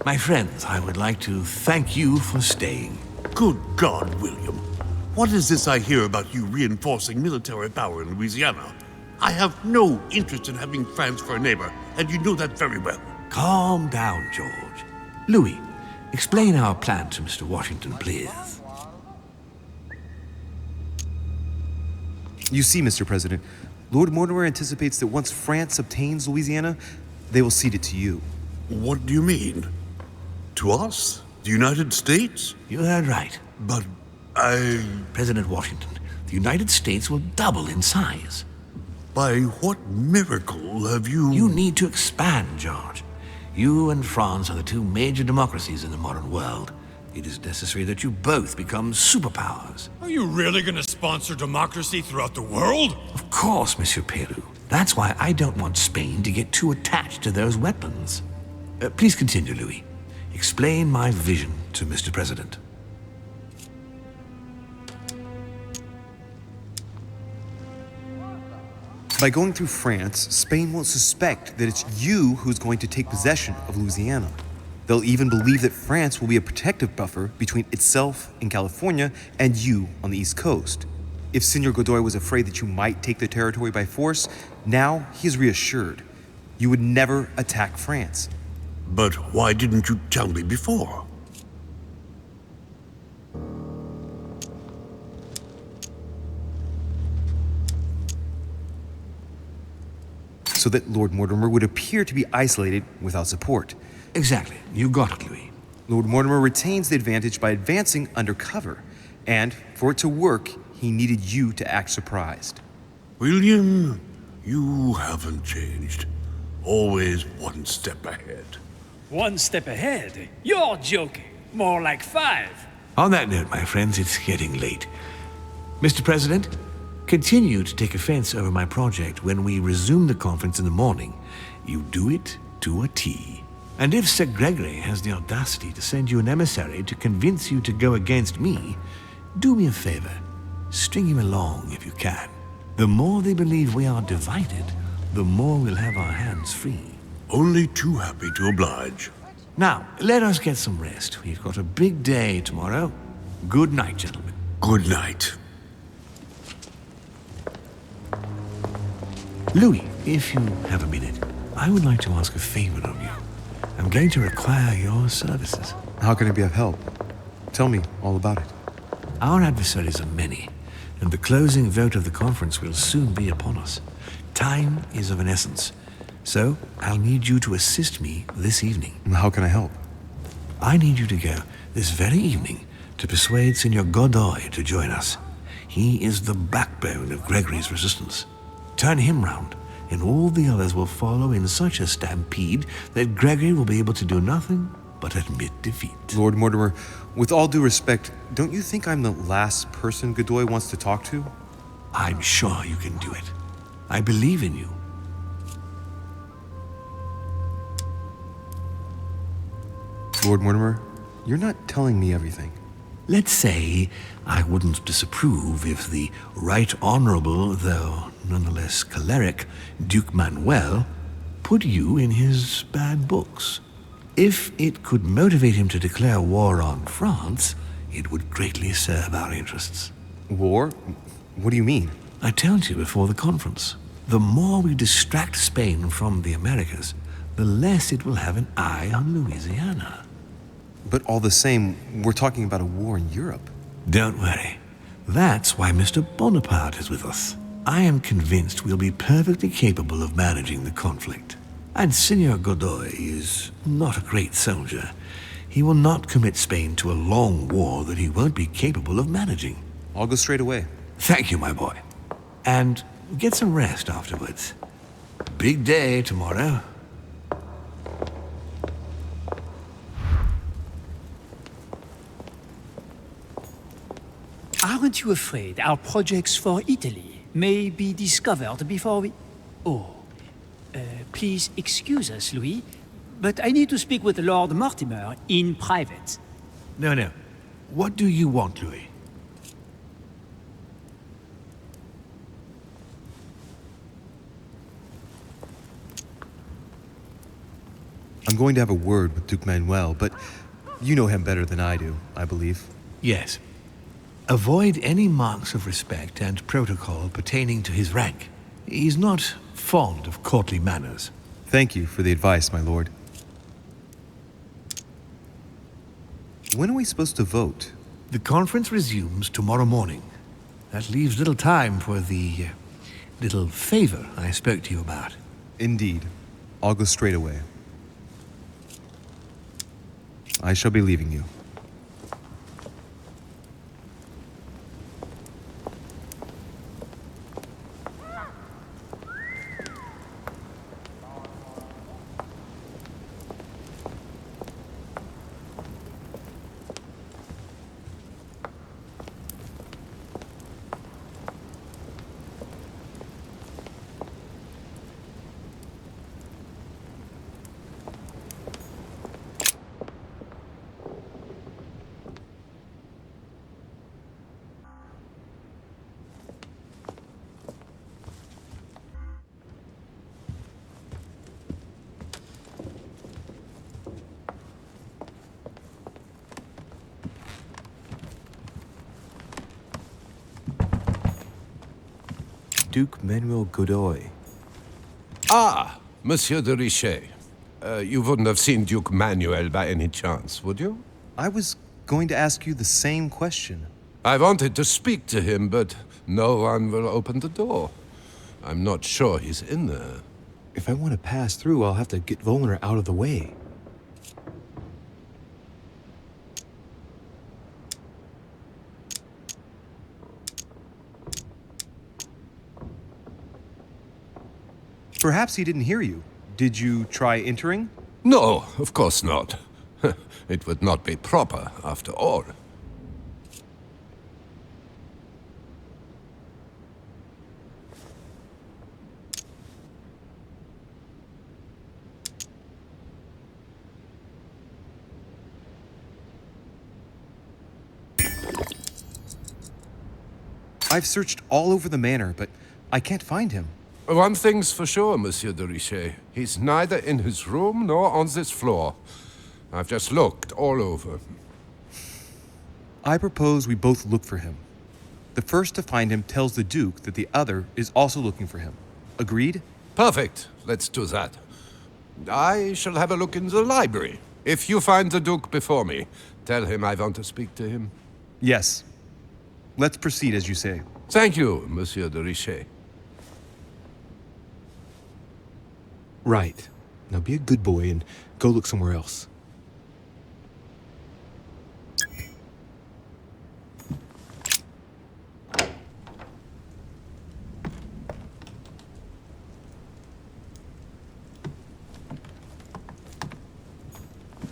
My friends, I would like to thank you for staying. Good God, William. What is this I hear about you reinforcing military power in Louisiana? I have no interest in having France for a neighbor, and you know that very well. Calm down, George. Louis, explain our plan to Mr. Washington, please. You see, Mr. President, Lord Mortimer anticipates that once France obtains Louisiana, they will cede it to you. What do you mean? To us? The United States? You heard right. But President Washington, the United States will double in size. By what miracle have you... You need to expand, George. You and France are the two major democracies in the modern world. It is necessary that you both become superpowers. Are you really going to sponsor democracy throughout the world? Of course, Monsieur Peru. That's why I don't want Spain to get too attached to those weapons. Please continue, Louis. Explain my vision to Mr. President. By going through France, Spain won't suspect that it's you who's going to take possession of Louisiana. They'll even believe that France will be a protective buffer between itself in California and you on the East Coast. If Senor Godoy was afraid that you might take the territory by force, now he is reassured. You would never attack France. But why didn't you tell me before? So that Lord Mortimer would appear to be isolated without support. Exactly. You got it, Louis. Lord Mortimer retains the advantage by advancing undercover, and for it to work, he needed you to act surprised. William, you haven't changed. Always one step ahead. 1 step ahead? You're joking. More like 5. On that note, my friends, it's getting late. Mr. President, continue to take offense over my project when we resume the conference in the morning. You do it to a T. And if Sir Gregory has the audacity to send you an emissary to convince you to go against me, do me a favor. String him along if you can. The more they believe we are divided, the more we'll have our hands free. Only too happy to oblige. Now, let us get some rest. We've got a big day tomorrow. Good night, gentlemen. Good night. Louis, if you have a minute, I would like to ask a favor of you. I'm going to require your services. How can I be of help? Tell me all about it. Our adversaries are many, and the closing vote of the conference will soon be upon us. Time is of an essence, so I'll need you to assist me this evening. How can I help? I need you to go this very evening to persuade Senor Godoy to join us. He is the backbone of Gregory's resistance. Turn him round, and all the others will follow in such a stampede that Gregory will be able to do nothing but admit defeat. Lord Mortimer, with all due respect, don't you think I'm the last person Godoy wants to talk to? I'm sure you can do it. I believe in you. Lord Mortimer, you're not telling me everything. Let's say I wouldn't disapprove if the Right Honorable, though nonetheless choleric, Duke Manuel put you in his bad books. If it could motivate him to declare war on France, it would greatly serve our interests. War? What do you mean? I told you before the conference. The more we distract Spain from the Americas, the less it will have an eye on Louisiana. But all the same, we're talking about a war in Europe. Don't worry. That's why Mr. Bonaparte is with us. I am convinced we'll be perfectly capable of managing the conflict. And Senor Godoy is not a great soldier. He will not commit Spain to a long war that he won't be capable of managing. I'll go straight away. Thank you, my boy. And get some rest afterwards. Big day tomorrow. Aren't you afraid our projects for Italy may be discovered before we... Oh, please excuse us, Louis, but I need to speak with Lord Mortimer in private. No. What do you want, Louis? I'm going to have a word with Duke Manuel, but you know him better than I do, I believe. Yes. Avoid any marks of respect and protocol pertaining to his rank. He's not fond of courtly manners. Thank you for the advice, my lord. When are we supposed to vote? The conference resumes tomorrow morning. That leaves little time for the little favor I spoke to you about. Indeed. I'll go straight away. I shall be leaving you. Duke Manuel Godoy. Ah, Monsieur de Richet. You wouldn't have seen Duke Manuel by any chance, would you? I was going to ask you the same question. I wanted to speak to him, but no one will open the door. I'm not sure he's in there. If I want to pass through, I'll have to get Volner out of the way. Perhaps he didn't hear you. Did you try entering? No, of course not. It would not be proper, after all. I've searched all over the manor, but I can't find him. One thing's for sure, Monsieur de Richet. He's neither in his room nor on this floor. I've just looked all over. I propose we both look for him. The first to find him tells the Duke that the other is also looking for him. Agreed? Perfect. Let's do that. I shall have a look in the library. If you find the Duke before me, tell him I want to speak to him. Yes. Let's proceed as you say. Thank you, Monsieur de Richet. Right. Now be a good boy and go look somewhere else.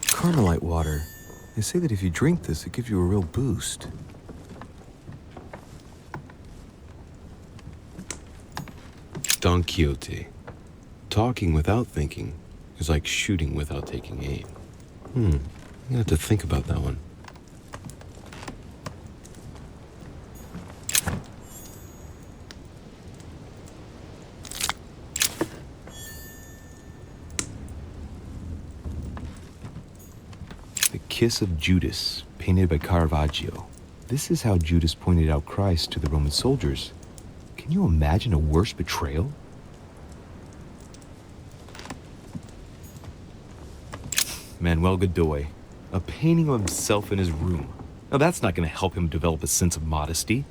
Carmelite water. They say that if you drink this, it gives you a real boost. Don Quixote. Talking without thinking is like shooting without taking aim. I'm gonna have to think about that one. The Kiss of Judas, painted by Caravaggio. This is how Judas pointed out Christ to the Roman soldiers. Can you imagine a worse betrayal? Manuel Godoy, a painting of himself in his room. Now that's not going to help him develop a sense of modesty.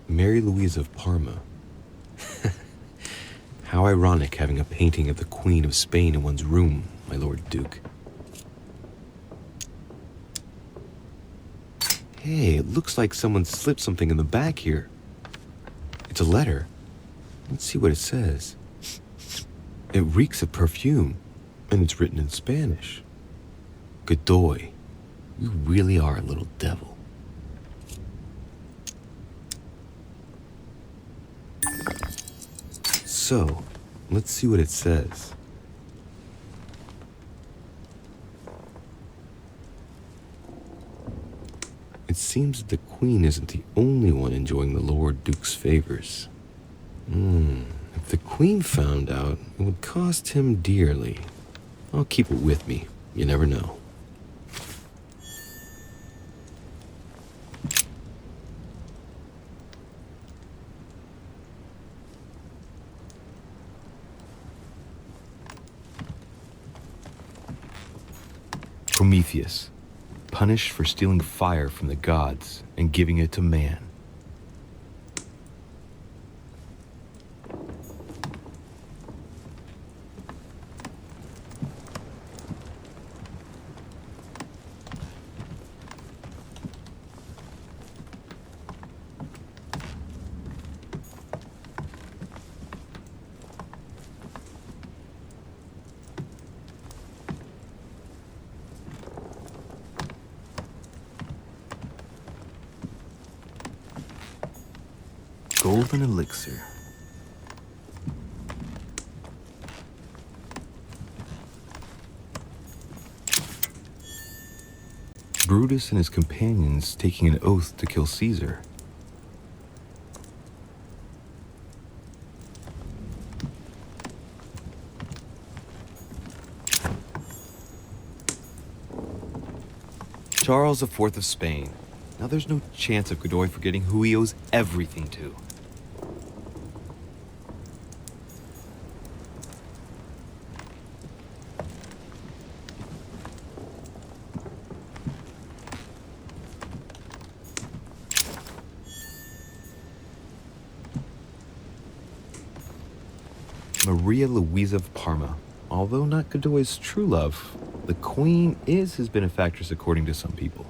Mary Louise of Parma. How ironic having a painting of the Queen of Spain in one's room, my Lord Duke. Hey, it looks like someone slipped something in the back here. It's a letter. Let's see what it says. It reeks of perfume, and it's written in Spanish. Godoy, you really are a little devil. So, let's see what it says. It seems that the Queen isn't the only one enjoying the Lord Duke's favors. If the Queen found out, it would cost him dearly. I'll keep it with me. You never know. Prometheus, punished for stealing fire from the gods and giving it to man. Golden elixir. Brutus and his companions taking an oath to kill Caesar. Charles IV of Spain. Now there's no chance of Godoy forgetting who he owes everything to. Maria Louisa of Parma. Although not Godoy's true love, the Queen is his benefactress according to some people.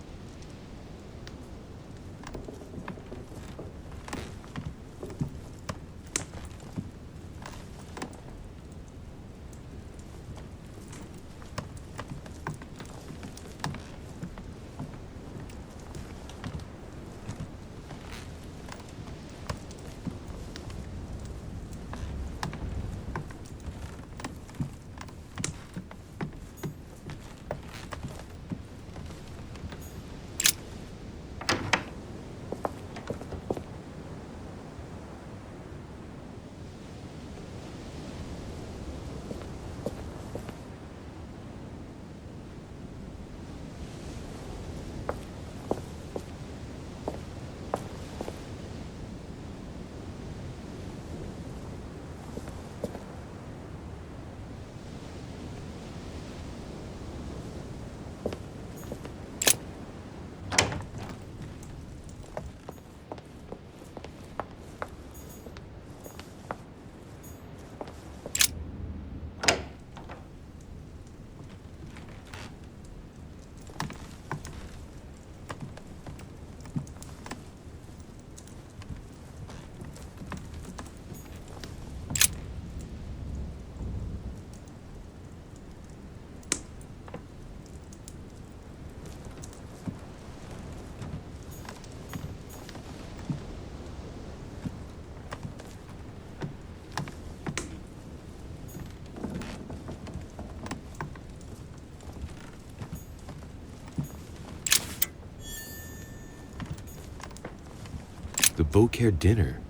The Beaucaire dinner.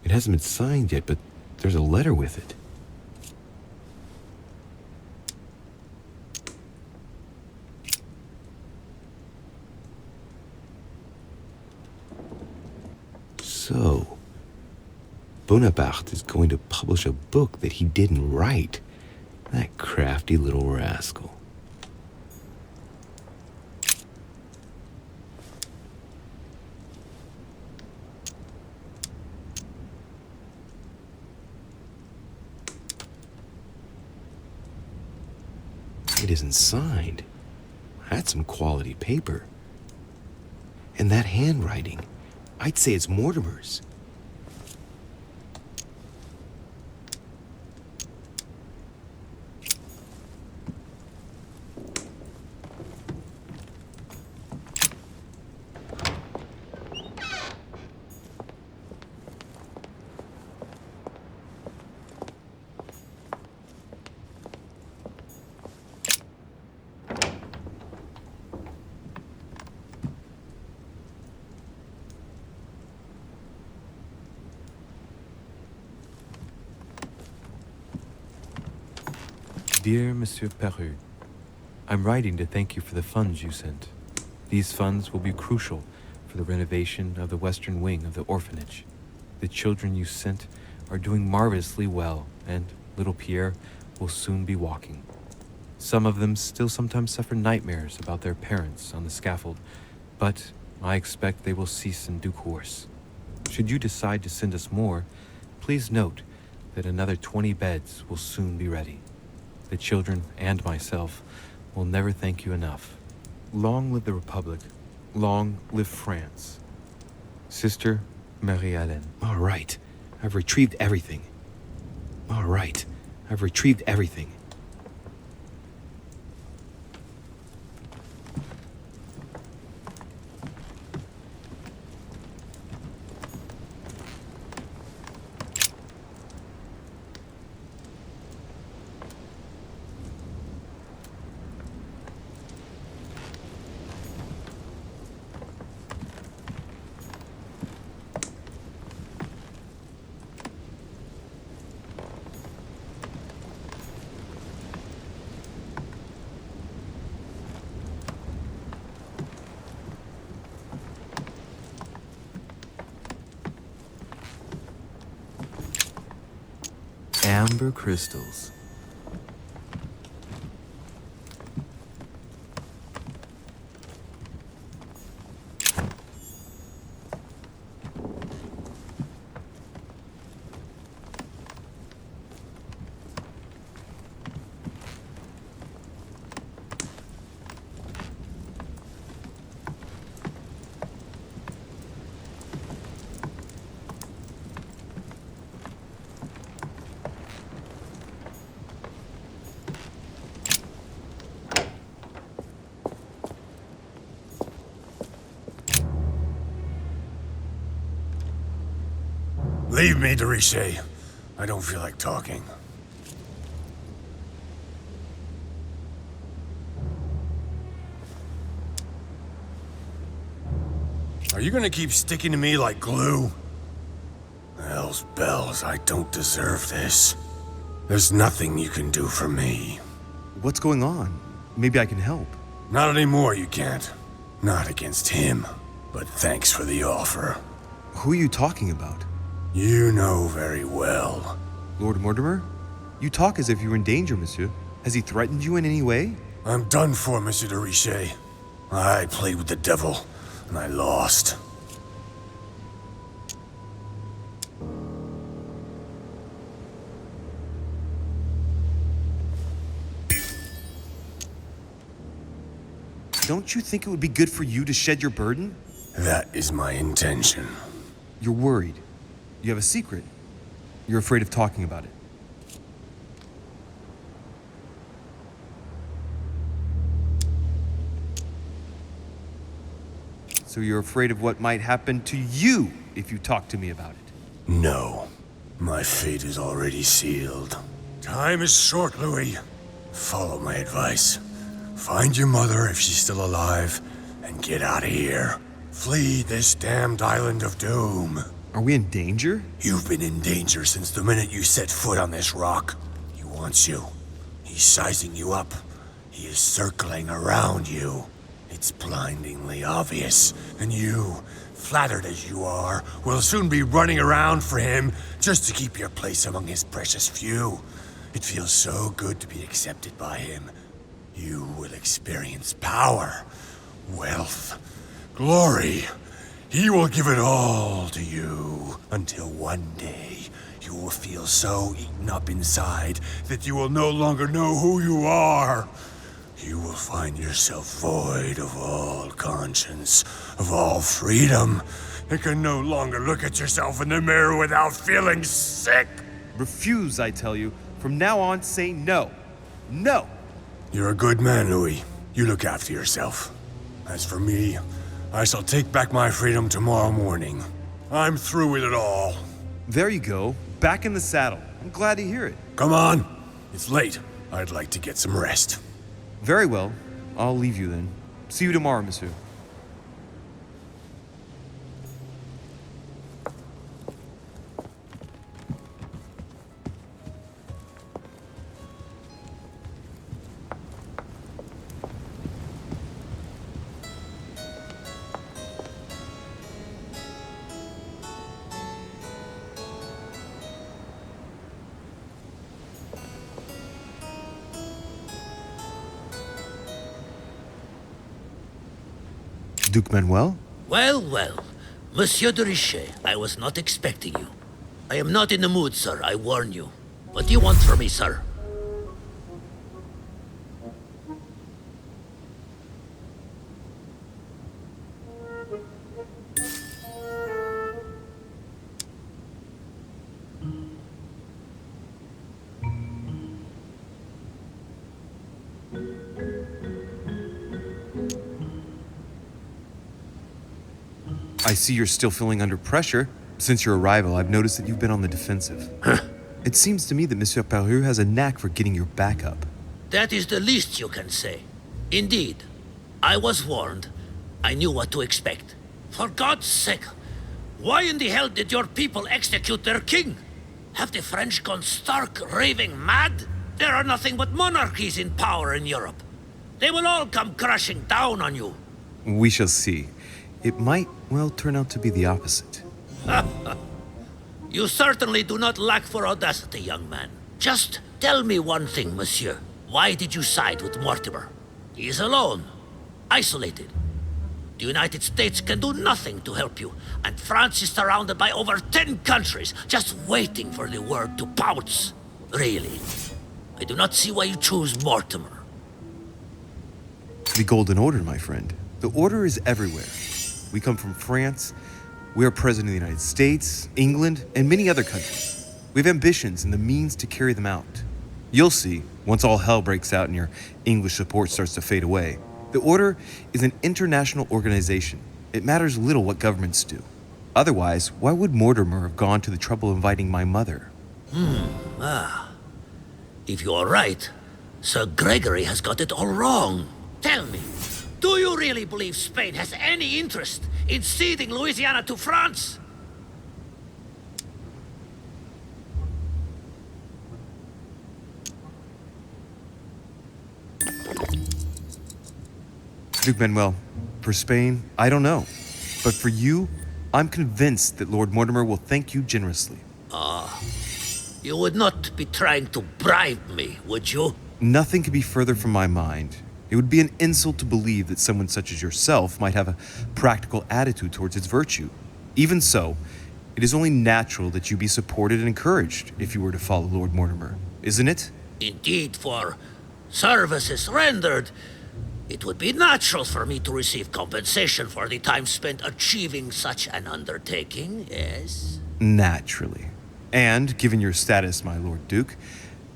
It hasn't been signed yet, but there's a letter with it. So, Bonaparte is going to publish a book that he didn't write. That crafty little rascal. It isn't signed. That's some quality paper. And that handwriting, I'd say it's Mortimer's. Dear Monsieur Peru, I'm writing to thank you for the funds you sent. These funds will be crucial for the renovation of the western wing of the orphanage. The children you sent are doing marvelously well, and little Pierre will soon be walking. Some of them still sometimes suffer nightmares about their parents on the scaffold, but I expect they will cease in due course. Should you decide to send us more, please note that another 20 beds will soon be ready. The children and myself will never thank you enough. Long live the Republic. Long live France. Sister Marie-Hélène. All right. I've retrieved everything. All right. I've retrieved everything. Amber crystals. Leave me, de Richet. I don't feel like talking. Are you gonna keep sticking to me like glue? Hell's bells, I don't deserve this. There's nothing you can do for me. What's going on? Maybe I can help. Not anymore, you can't. Not against him. But thanks for the offer. Who are you talking about? You know very well. Lord Mortimer? You talk as if you were in danger, monsieur. Has he threatened you in any way? I'm done for, Monsieur de Richet. I played with the devil, and I lost. Don't you think it would be good for you to shed your burden? That is my intention. You're worried. You have a secret. You're afraid of talking about it. So you're afraid of what might happen to you if you talk to me about it. No. My fate is already sealed. Time is short, Louis. Follow my advice. Find your mother if she's still alive, and get out of here. Flee this damned island of doom. Are we in danger? You've been in danger since the minute you set foot on this rock. He wants you. He's sizing you up. He is circling around you. It's blindingly obvious, and you, flattered as you are, will soon be running around for him just to keep your place among his precious few. It feels so good to be accepted by him. You will experience power, wealth, glory. He will give it all to you, until one day you will feel so eaten up inside that you will no longer know who you are. You will find yourself void of all conscience, of all freedom, and can no longer look at yourself in the mirror without feeling sick. Refuse, I tell you. From now on, say no. No! You're a good man, Louis. You look after yourself. As for me, I shall take back my freedom tomorrow morning. I'm through with it all. There you go. Back in the saddle. I'm glad to hear it. Come on. It's late. I'd like to get some rest. Very well. I'll leave you then. See you tomorrow, monsieur. Duke Manuel? Well, well. Monsieur de Richet, I was not expecting you. I am not in the mood, sir, I warn you. What do you want from me, sir? I see you're still feeling under pressure. Since your arrival, I've noticed that you've been on the defensive. It seems to me that Monsieur Peru has a knack for getting your back up. That is the least you can say. Indeed, I was warned. I knew what to expect. For God's sake, why in the hell did your people execute their king? Have the French gone stark raving mad? There are nothing but monarchies in power in Europe. They will all come crashing down on you. We shall see. It might, well, turn out to be the opposite. You certainly do not lack for audacity, young man. Just tell me one thing, monsieur. Why did you side with Mortimer? He is alone, isolated. The United States can do nothing to help you, and France is surrounded by over 10 countries, just waiting for the word to pounce. Really, I do not see why you choose Mortimer. The Golden Order, my friend. The Order is everywhere. We come from France. We are President of the United States, England, and many other countries. We have ambitions and the means to carry them out. You'll see, once all hell breaks out and your English support starts to fade away. The Order is an international organization. It matters little what governments do. Otherwise, why would Mortimer have gone to the trouble of inviting my mother? If you are right, Sir Gregory has got it all wrong. Tell me, do you really believe Spain has any interest in ceding Louisiana to France? Duke Manuel, for Spain, I don't know. But for you, I'm convinced that Lord Mortimer will thank you generously. You would not be trying to bribe me, would you? Nothing could be further from my mind. It would be an insult to believe that someone such as yourself might have a practical attitude towards its virtue. Even so, it is only natural that you be supported and encouraged if you were to follow Lord Mortimer, isn't it? Indeed, for services rendered, it would be natural for me to receive compensation for the time spent achieving such an undertaking, yes? Naturally. And, given your status, my Lord Duke,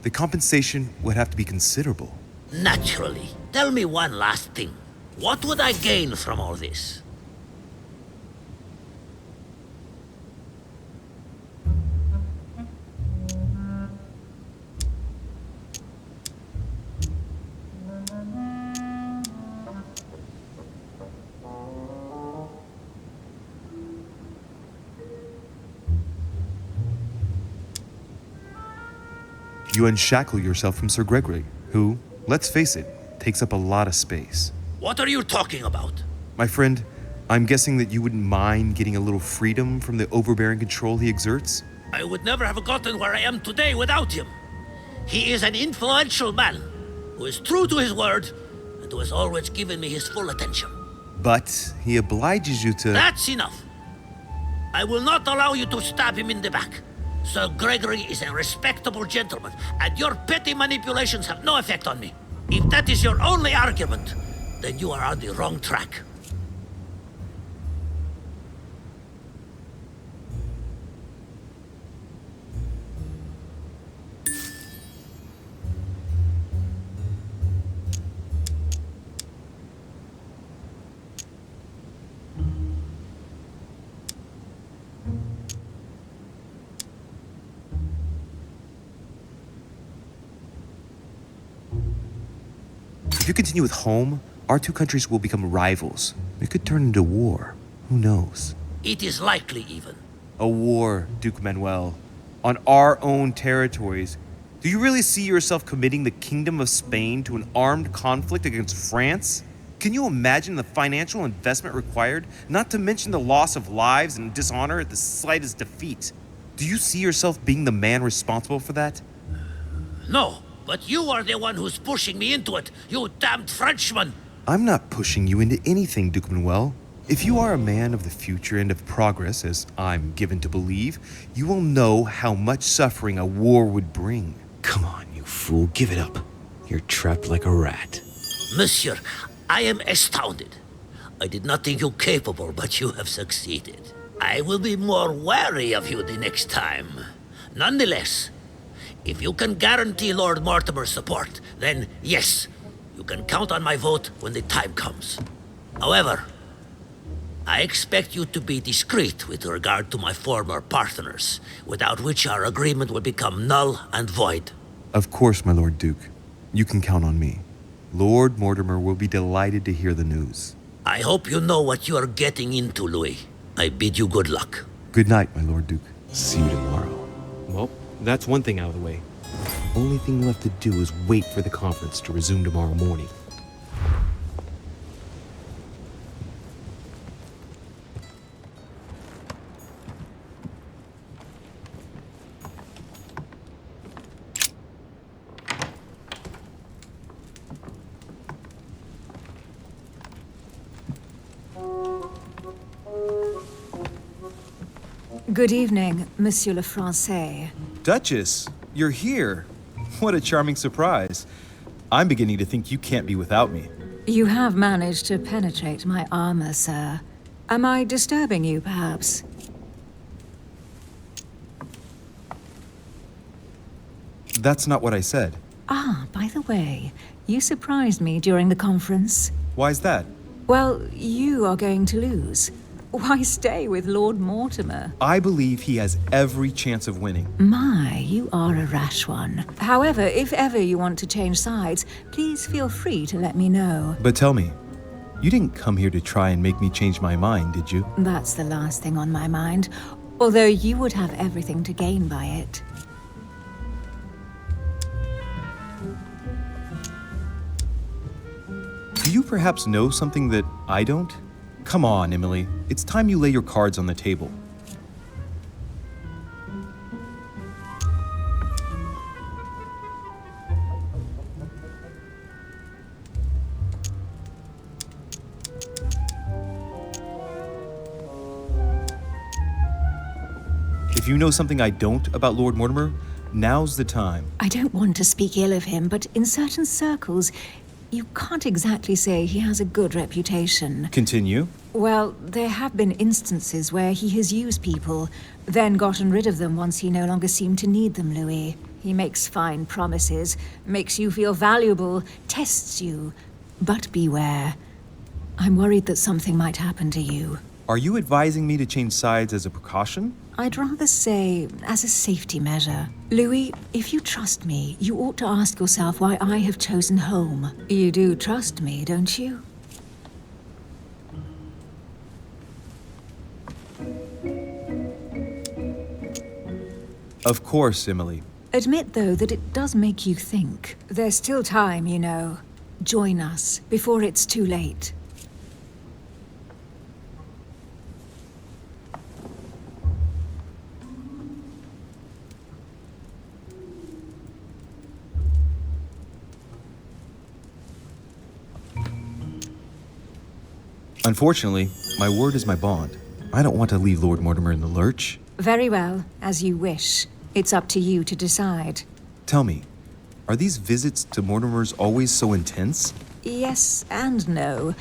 the compensation would have to be considerable. Naturally. Tell me one last thing. What would I gain from all this? You unshackle yourself from Sir Gregory, who, let's face it, takes up a lot of space. What are you talking about? My friend, I'm guessing that you wouldn't mind getting a little freedom from the overbearing control he exerts? I would never have gotten where I am today without him. He is an influential man who is true to his word and who has always given me his full attention. But he obliges you to... That's enough. I will not allow you to stab him in the back. Sir Gregory is a respectable gentleman, and your petty manipulations have no effect on me. If that is your only argument, then you are on the wrong track. If you continue with home, our two countries will become rivals. It could turn into war. Who knows? It is likely, even. A war, Duke Manuel. On our own territories. Do you really see yourself committing the Kingdom of Spain to an armed conflict against France? Can you imagine the financial investment required, not to mention the loss of lives and dishonor at the slightest defeat? Do you see yourself being the man responsible for that? No, but you are the one who's pushing me into it, you damned Frenchman! I'm not pushing you into anything, Duke Manuel. If you are a man of the future and of progress, as I'm given to believe, you will know how much suffering a war would bring. Come on, you fool, give it up. You're trapped like a rat. Monsieur, I am astounded. I did not think you capable, but you have succeeded. I will be more wary of you the next time. Nonetheless, if you can guarantee Lord Mortimer's support, then yes, you can count on my vote when the time comes. However, I expect you to be discreet with regard to my former partners, without which our agreement will become null and void. Of course, my Lord Duke. You can count on me. Lord Mortimer will be delighted to hear the news. I hope you know what you are getting into, Louis. I bid you good luck. Good night, my Lord Duke. See you tomorrow. Well, that's one thing out of the way. Only thing left to do is wait for the conference to resume tomorrow morning. Good evening, Monsieur le Français. Duchess, you're here. What a charming surprise. I'm beginning to think you can't be without me. You have managed to penetrate my armor, sir. Am I disturbing you, perhaps? That's not what I said. Ah, by the way, you surprised me during the conference. Why's that? Well, you are going to lose. Why stay with Lord Mortimer? I believe he has every chance of winning. My, you are a rash one. However, if ever you want to change sides, please feel free to let me know. But tell me, you didn't come here to try and make me change my mind, did you? That's the last thing on my mind, although you would have everything to gain by it. Do you perhaps know something that I don't? Come on, Emily. It's time you lay your cards on the table. If you know something I don't about Lord Mortimer, now's the time. I don't want to speak ill of him, but in certain circles, you can't exactly say he has a good reputation. Continue. Well, there have been instances where he has used people, then gotten rid of them once he no longer seemed to need them, Louis. He makes fine promises, makes you feel valuable, tests you. But beware. I'm worried that something might happen to you. Are you advising me to change sides as a precaution? I'd rather say as a safety measure. Louis, if you trust me, you ought to ask yourself why I have chosen home. You do trust me, don't you? Of course, Emily. Admit, though, that it does make you think. There's still time, you know. Join us before it's too late. Unfortunately, my word is my bond. I don't want to leave Lord Mortimer in the lurch. Very well, as you wish. It's up to you to decide. Tell me, are these visits to Mortimer's always so intense? Yes and no.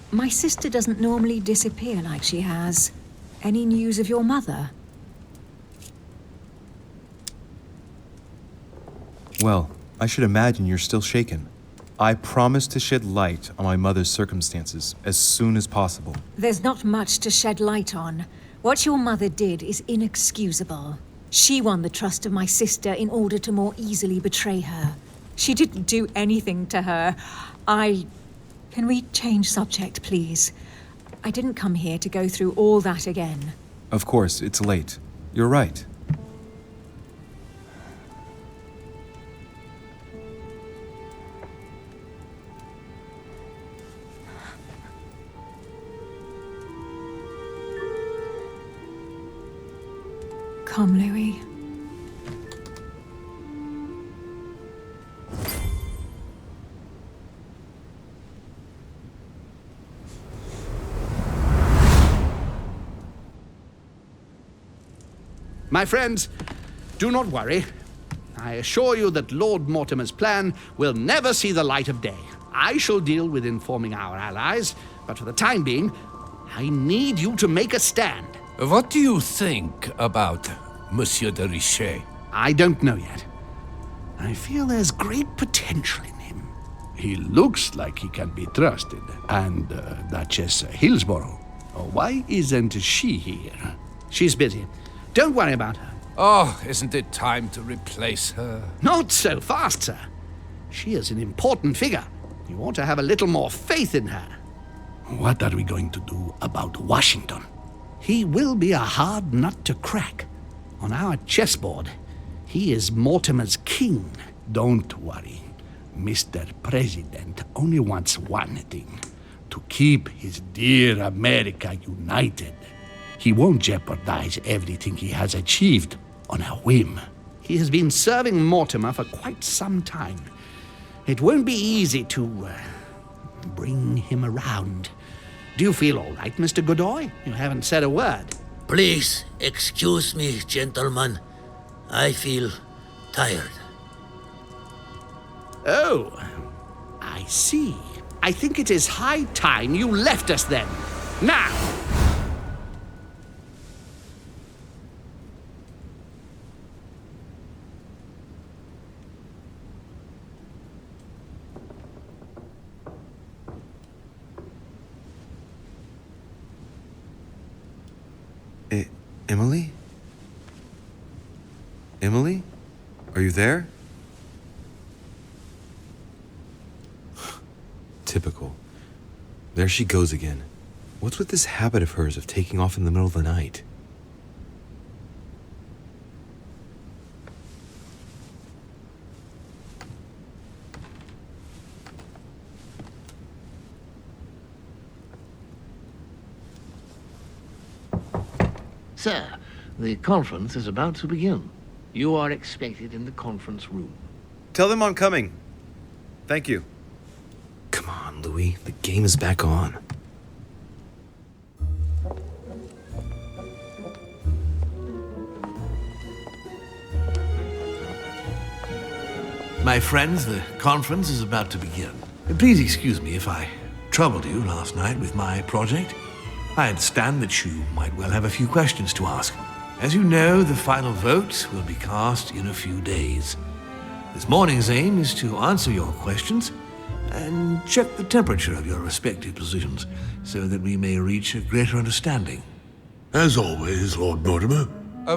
My sister doesn't normally disappear like she has. Any news of your mother? Well, I should imagine you're still shaken. I promise to shed light on my mother's circumstances as soon as possible. There's not much to shed light on. What your mother did is inexcusable. She won the trust of my sister in order to more easily betray her. She didn't do anything to her. Can we change subject, please? I didn't come here to go through all that again. Of course, it's late. You're right. Come, Louis. My friends, do not worry. I assure you that Lord Mortimer's plan will never see the light of day. I shall deal with informing our allies, but for the time being, I need you to make a stand. What do you think about Monsieur de Richet? I don't know yet. I feel there's great potential in him. He looks like he can be trusted. And Duchess Hillsborough. Oh, why isn't she here? She's busy. Don't worry about her. Oh, isn't it time to replace her? Not so fast, sir. She is an important figure. You ought to have a little more faith in her. What are we going to do about Washington? He will be a hard nut to crack. On our chessboard, he is Mortimer's king. Don't worry. Mr. President only wants one thing: to keep his dear America united. He won't jeopardize everything he has achieved on a whim. He has been serving Mortimer for quite some time. It won't be easy to bring him around. Do you feel all right, Mr. Godoy? You haven't said a word. Please excuse me, gentlemen. I feel tired. Oh, I see. I think it is high time you left us then. Now! Emily? Emily? Are you there? Typical. There she goes again. What's with this habit of hers of taking off in the middle of the night? Sir, the conference is about to begin. You are expected in the conference room. Tell them I'm coming. Thank you. Come on, Louis. The game is back on. My friends, the conference is about to begin. Please excuse me if I troubled you last night with my project. I understand that you might well have a few questions to ask. As you know, the final vote will be cast in a few days. This morning's aim is to answer your questions and check the temperature of your respective positions so that we may reach a greater understanding. As always, Lord Mortimer.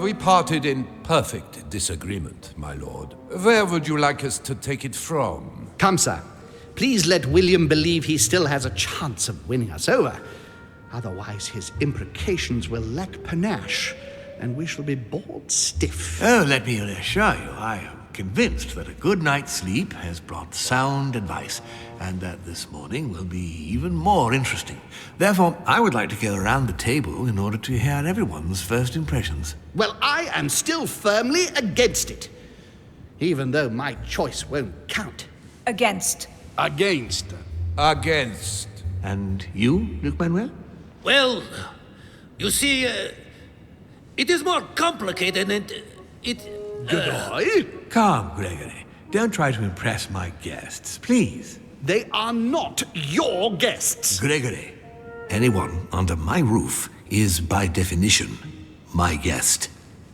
We parted in perfect disagreement, my lord. Where would you like us to take it from? Come, sir. Please let William believe he still has a chance of winning us over. Otherwise, his imprecations will lack panache, and we shall be bored stiff. Oh, let me reassure you, I am convinced that a good night's sleep has brought sound advice, and that this morning will be even more interesting. Therefore, I would like to go around the table in order to hear everyone's first impressions. Well, I am still firmly against it, even though my choice won't count. Against. Against. Against. And you, Luc Manuel? Well, you see, it is more complicated and Godoy? Calm, Gregory. Don't try to impress my guests, please. They are not your guests. Gregory, anyone under my roof is by definition my guest.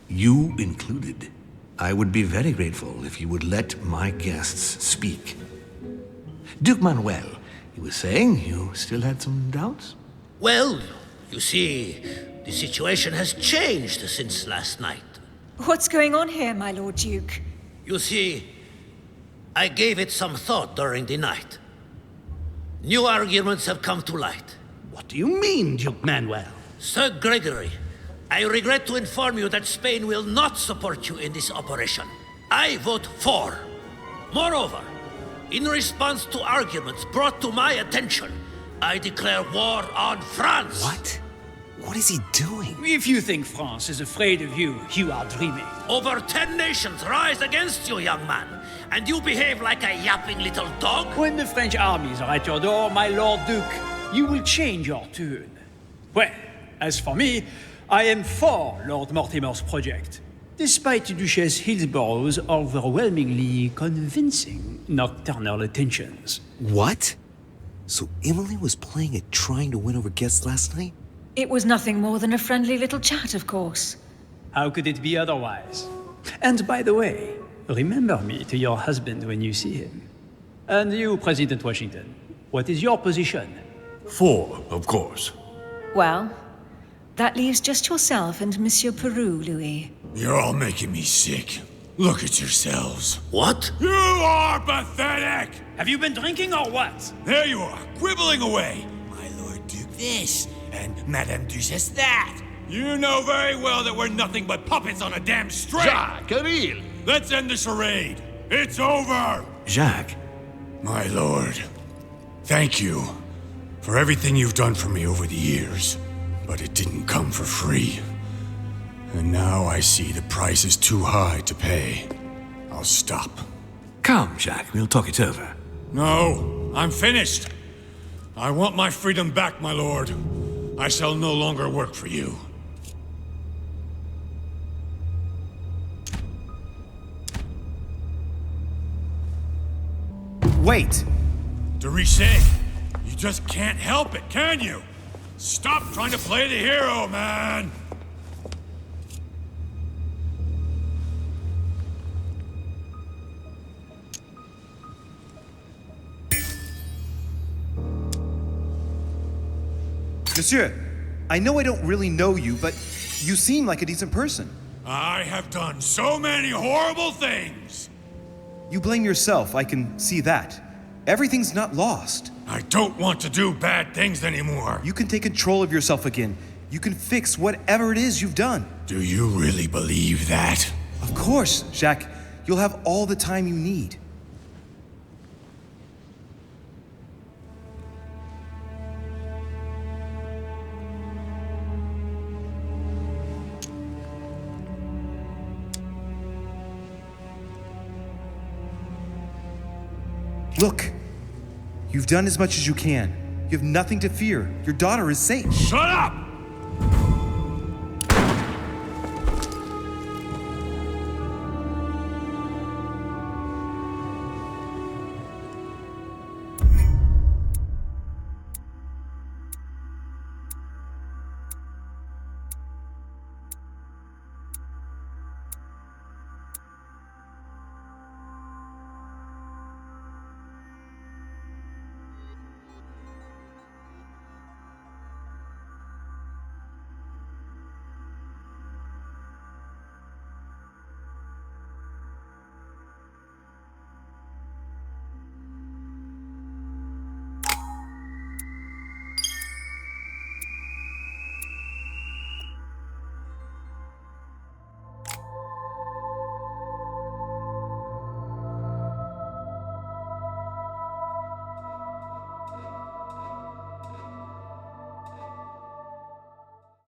You included. I would be very grateful if you would let my guests speak. Duke Manuel, you were saying you still had some doubts? Well, you see, the situation has changed since last night. What's going on here, my Lord Duke? You see, I gave it some thought during the night. New arguments have come to light. What do you mean, Duke Manuel? Sir Gregory, I regret to inform you that Spain will not support you in this operation. I vote for. Moreover, in response to arguments brought to my attention, I declare war on France. What? What is he doing? If you think France is afraid of you, you are dreaming. Over 10 nations rise against you, young man, and you behave like a yapping little dog? When the French armies are at your door, my Lord Duke, you will change your tune. Well, as for me, I am for Lord Mortimer's project. despite Duchess Hillsborough's overwhelmingly convincing nocturnal attentions. What? So Emily was playing at trying to win over guests last night? It was nothing more than a friendly little chat, of course. How could it be otherwise? And by the way, remember me to your husband when you see him. And you, President Washington, what is your position? 4, of course. Well, that leaves just yourself and Monsieur Peru, Louis. You're all making me sick. Look at yourselves. What? You are pathetic! Have you been drinking or what? There you are, quibbling away. My Lord Duke this, and Madame Duchess that. You know very well that we're nothing but puppets on a damn string. Jacques, Camille! Let's end the charade. It's over! Jacques, My lord, thank you for everything you've done for me over the years. But it didn't come for free. And now I see the price is too high to pay. I'll stop. come, Jacques, we'll talk it over. No, I'm finished. I want my freedom back, my lord. I shall no longer work for you. Wait! De Richet, you just can't help it, can you? Stop trying to play the hero, man! Monsieur, I know I don't really know you, but you seem like a decent person. I have done so many horrible things! You blame yourself, I can see that. Everything's not lost. I don't want to do bad things anymore. You can take control of yourself again. You can fix whatever it is you've done. Do you really believe that? Of course, Jacques. You'll have all the time you need. Look, you've done as much as you can. You have nothing to fear. Your daughter is safe. Shut up!